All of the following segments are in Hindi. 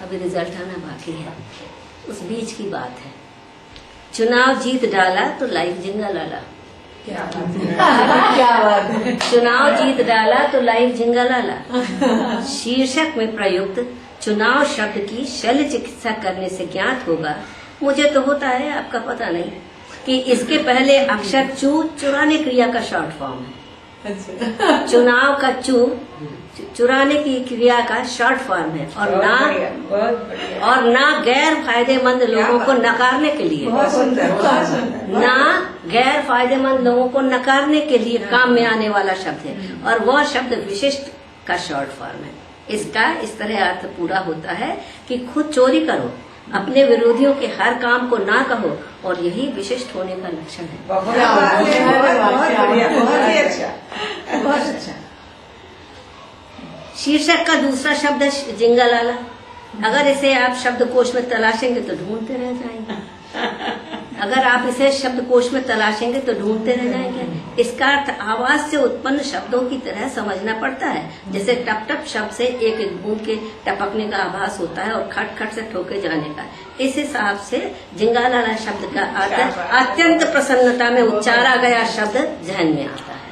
अभी रिजल्ट आना बाकी है। उस बीच की बात है। चुनाव जीत डाला तो लाइफ झिंगा लाला। क्या बात है, क्या बात है। चुनाव जीत डाला तो लाइफ झिंगा लाला। शीर्षक में प्रयुक्त चुनाव शब्द की शल्य चिकित्सा करने से ज्ञात होगा, मुझे तो होता है, आपका पता नहीं, कि इसके पहले अक्षर चुराने क्रिया का शॉर्ट फॉर्म है। अच्छा। चुनाव का चुराने की क्रिया का शॉर्ट फॉर्म है और ना गैर फायदेमंद लोगों को नकारने के लिए, ना गैर फायदेमंद लोगों को नकारने के लिए काम में आने वाला शब्द है और वह शब्द विशिष्ट का शॉर्ट फॉर्म है। इसका इस तरह अर्थ पूरा होता है कि खुद चोरी करो, अपने विरोधियों के हर काम को ना कहो, और यही विशिष्ट होने का लक्षण है। बहुत अच्छा। शीर्षक का दूसरा शब्द है झिंगा लाला। अगर इसे आप शब्दकोश में तलाशेंगे तो ढूंढते रह जाएंगे। अगर आप इसे शब्दकोश में तलाशेंगे तो ढूंढते रह जाएंगे। इसका अर्थ आवाज से उत्पन्न शब्दों की तरह समझना पड़ता है। जैसे टप टप शब्द से एक एक बूंद के टपकने का आभास होता है और खट खट से ठोके जाने का। इस हिसाब से झिंगा लाला शब्द का अर्थ अत्यंत प्रसन्नता में उच्चारा गया शब्द ध्यान में आता है।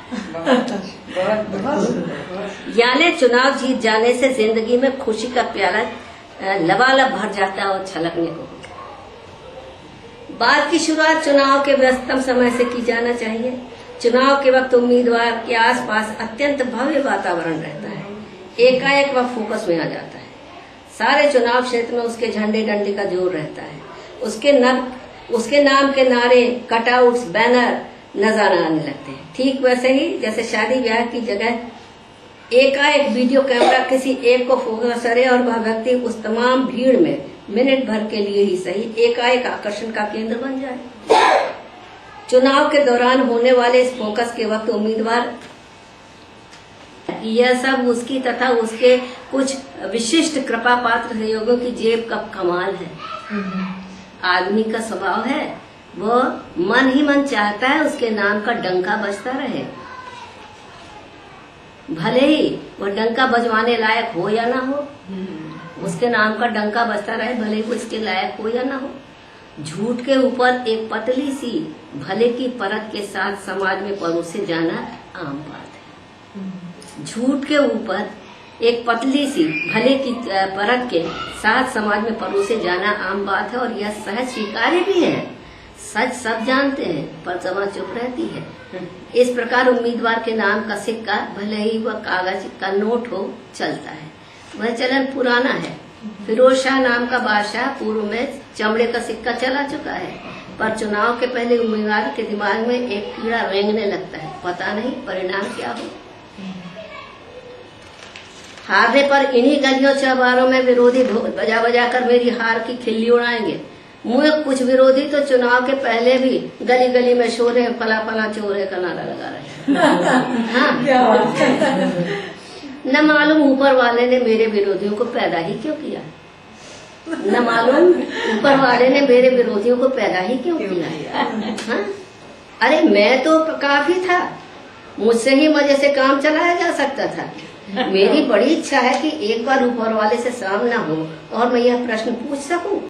यानी चुनाव जीत जाने से जिंदगी में खुशी का प्याला लबालब भर जाता है और छलकने को होता है। बात की शुरुआत चुनाव के व्यस्ततम समय से की जाना चाहिए। चुनाव के वक्त उम्मीदवार के आसपास अत्यंत भव्य वातावरण रहता है। एकाएक वह फोकस में आ जाता है। सारे चुनाव क्षेत्र में उसके झंडे डंडे का जोर रहता है। उसके नाम के नारे, कटआउट्स, बैनर नजर आने लगते हैं। ठीक वैसे ही जैसे शादी ब्याह की जगह एकाएक वीडियो कैमरा किसी एक को फोकस करे और वह व्यक्ति उस तमाम भीड़ में मिनट भर के लिए ही सही एकाएक आकर्षण का केंद्र बन जाए। चुनाव के दौरान होने वाले इस फोकस के वक्त उम्मीदवार यह सब उसकी तथा उसके कुछ विशिष्ट कृपा पात्र सहयोगियों की जेब का कमाल है। आदमी का स्वभाव है, वो मन ही मन चाहता है उसके नाम का डंका बजता रहे, भले ही वो डंका बजवाने लायक हो या ना हो। उसके नाम का डंका बजता रहे, भले ही वो इसके लायक हो या ना हो। झूठ के ऊपर एक पतली सी भले की परत के साथ समाज में परोसे जाना आम बात है। झूठ के ऊपर एक पतली सी भले की परत के साथ समाज में परोसे जाना आम बात है और यह सहज स्वीकार्य भी है। सच सब जानते हैं पर जबान चुप रहती है। इस प्रकार उम्मीदवार के नाम का सिक्का, भले ही वह कागज का नोट हो, चलता है। वह चलन पुराना है। फिरोज शाह नाम का बादशाह पूर्व में चमड़े का सिक्का चला चुका है, पर चुनाव के पहले उम्मीदवार के दिमाग में एक कीड़ा रेंगने लगता है। पता नहीं परिणाम क्या हो। हारने पर इन्हीं गलियों चौबारों में विरोधी बजा बजा कर मेरी हार की खिल्ली उड़ाएंगे। मुझे कुछ विरोधी तो चुनाव के पहले भी गली गली में शोरे फला फला चोरे का नारा लगा रहे हैं। न मालूम ऊपर वाले ने मेरे विरोधियों को पैदा ही क्यों किया। न मालूम ऊपर वाले ने मेरे विरोधियों को पैदा ही क्यों किया। हाँ? अरे मैं तो काफी था, मुझसे ही मजे से काम चलाया जा सकता था। मेरी बड़ी इच्छा है कि एक बार ऊपर वाले से सामना हो और मैं यह प्रश्न पूछ सकूं,